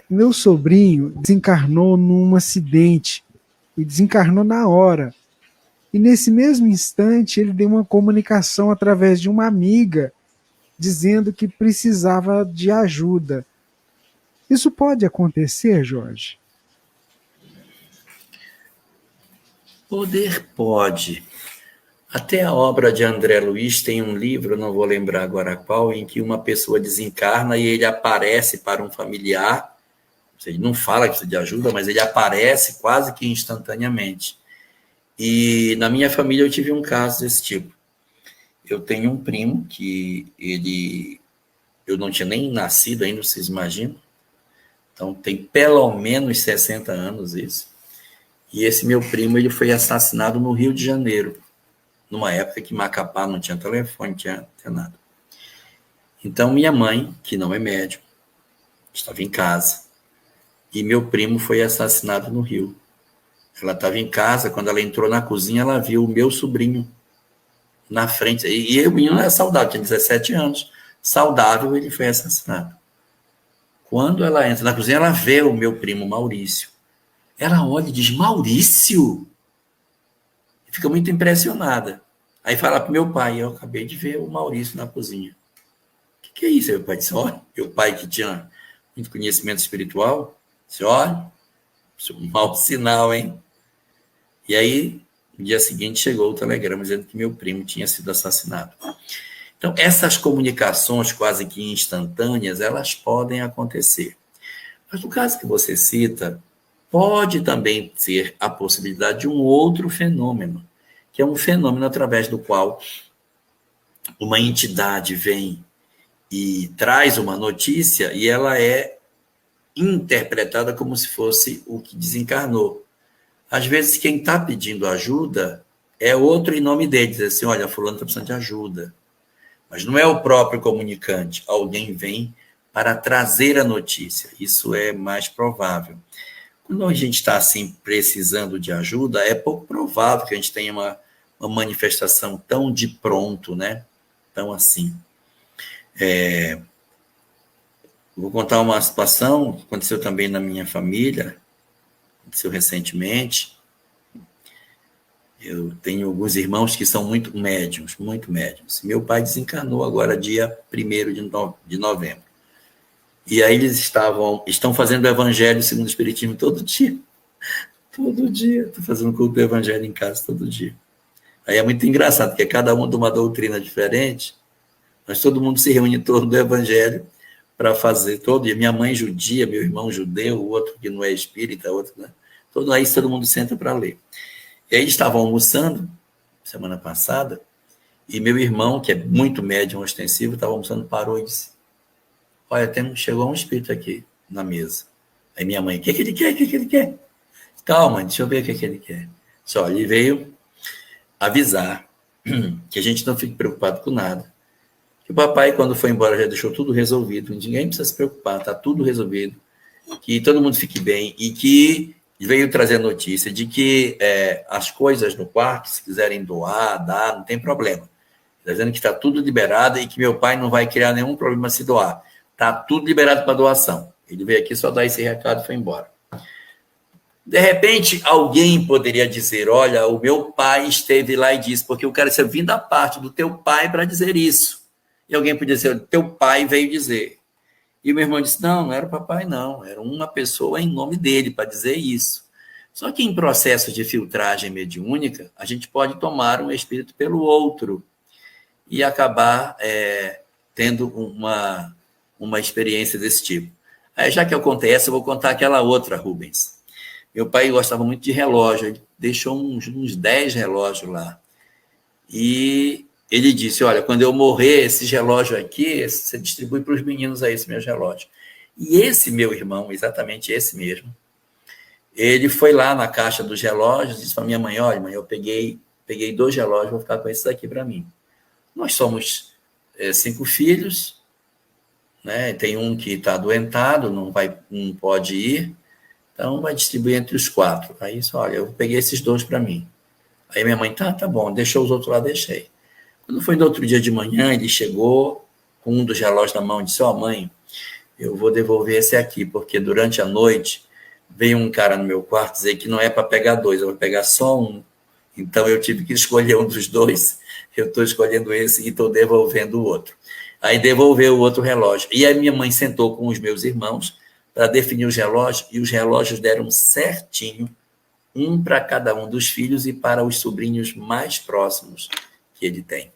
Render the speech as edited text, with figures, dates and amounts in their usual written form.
Meu sobrinho desencarnou num acidente e desencarnou na hora. E nesse mesmo instante ele deu uma comunicação através de uma amiga dizendo que precisava de ajuda. Isso pode acontecer, Jorge? Poder pode. Até a obra de André Luiz tem um livro, não vou lembrar agora qual, em que uma pessoa desencarna e ele aparece para um familiar. Ele não fala que precisa de ajuda, mas ele aparece quase que instantaneamente. E na minha família eu tive um caso desse tipo. Eu tenho um primo que eu não tinha nem nascido ainda, vocês imaginam? Então tem pelo menos 60 anos isso. E esse meu primo ele foi assassinado no Rio de Janeiro, numa época que Macapá não tinha telefone, não tinha nada. Então minha mãe, que não é médium, estava em casa. E meu primo foi assassinado no Rio. Ela estava em casa, quando ela entrou na cozinha, ela viu o meu sobrinho na frente. E o menino era saudável, tinha 17 anos. Saudável, ele foi assassinado. Quando ela entra na cozinha, ela vê o meu primo Maurício. Ela olha e diz, Maurício? E fica muito impressionada. Aí fala para o meu pai, eu acabei de ver o Maurício na cozinha. O que é isso? Meu pai disse, olha, meu pai que tinha muito conhecimento espiritual, disse, olha, isso é um mau sinal, hein? E aí, no dia seguinte, chegou o telegrama dizendo que meu primo tinha sido assassinado. Então, essas comunicações quase que instantâneas, elas podem acontecer. Mas no caso que você cita, pode também ser a possibilidade de um outro fenômeno, que é um fenômeno através do qual uma entidade vem e traz uma notícia e ela é interpretada como se fosse o que desencarnou. Às vezes, quem está pedindo ajuda é outro em nome dele, diz assim, olha, fulano está precisando de ajuda. Mas não é o próprio comunicante, alguém vem para trazer a notícia, isso é mais provável. Quando a gente está assim precisando de ajuda, é pouco provável que a gente tenha uma manifestação tão de pronto, né? Tão assim. Vou contar uma situação que aconteceu também na minha família, aconteceu recentemente. Eu tenho alguns irmãos que são muito médiums, muito médiums. Meu pai desencarnou agora dia 1º de novembro. E aí eles estão fazendo o evangelho segundo o Espiritismo todo dia. Todo dia. Estou fazendo culto do evangelho em casa todo dia. Aí é muito engraçado, porque cada um de uma doutrina diferente, mas todo mundo se reúne em torno do evangelho para fazer todo dia. Minha mãe judia, meu irmão judeu, o outro que não é espírita, outro, né? Todo mundo senta para ler. E aí eles estavam almoçando, semana passada, e meu irmão, que é muito médium ostensivo, estava almoçando, parou e disse, olha, chegou um espírito aqui na mesa. Aí minha mãe, o que ele quer? O que ele quer? Calma, deixa eu ver o que ele quer. Só, ele veio avisar que a gente não fique preocupado com nada. Que o papai, quando foi embora, já deixou tudo resolvido. Ninguém precisa se preocupar, está tudo resolvido. Que todo mundo fique bem e que veio trazer a notícia de que as coisas no quarto, se quiserem doar, dar, não tem problema. Está dizendo que está tudo liberado e que meu pai não vai criar nenhum problema se doar. Está tudo liberado para doação. Ele veio aqui só dar esse recado e foi embora. De repente, alguém poderia dizer, olha, o meu pai esteve lá e disse, porque eu quero ser vindo da parte do teu pai para dizer isso. E alguém podia dizer, teu pai veio dizer. E o meu irmão disse, não era o papai, não. Era uma pessoa em nome dele para dizer isso. Só que em processo de filtragem mediúnica, a gente pode tomar um espírito pelo outro e acabar tendo uma experiência desse tipo. Aí, já que eu contei essa, eu vou contar aquela outra, Rubens. Meu pai gostava muito de relógio, ele deixou uns 10 relógios lá. E ele disse, olha, quando eu morrer, esses relógios aqui, você distribui para os meninos aí, esses meus relógios. E esse meu irmão, exatamente esse mesmo, ele foi lá na caixa dos relógios e disse para minha mãe, olha, mãe, eu peguei 2 relógios, vou ficar com esses aqui para mim. Nós somos 5 filhos, né? Tem um que está adoentado, não pode ir, então vai distribuir entre os 4. Aí disse, olha, eu peguei esses 2 para mim. Aí minha mãe, tá bom, deixou os outros lá, deixei. Quando foi no outro dia de manhã, ele chegou com um dos relógios na mão e disse, mãe, eu vou devolver esse aqui, porque durante a noite veio um cara no meu quarto dizer que não é para pegar dois, eu vou pegar só um. Então eu tive que escolher um dos dois, eu estou escolhendo esse e estou devolvendo o outro. Aí devolveu o outro relógio. E aí minha mãe sentou com os meus irmãos para definir os relógios, e os relógios deram certinho, um para cada um dos filhos e para os sobrinhos mais próximos que ele tem.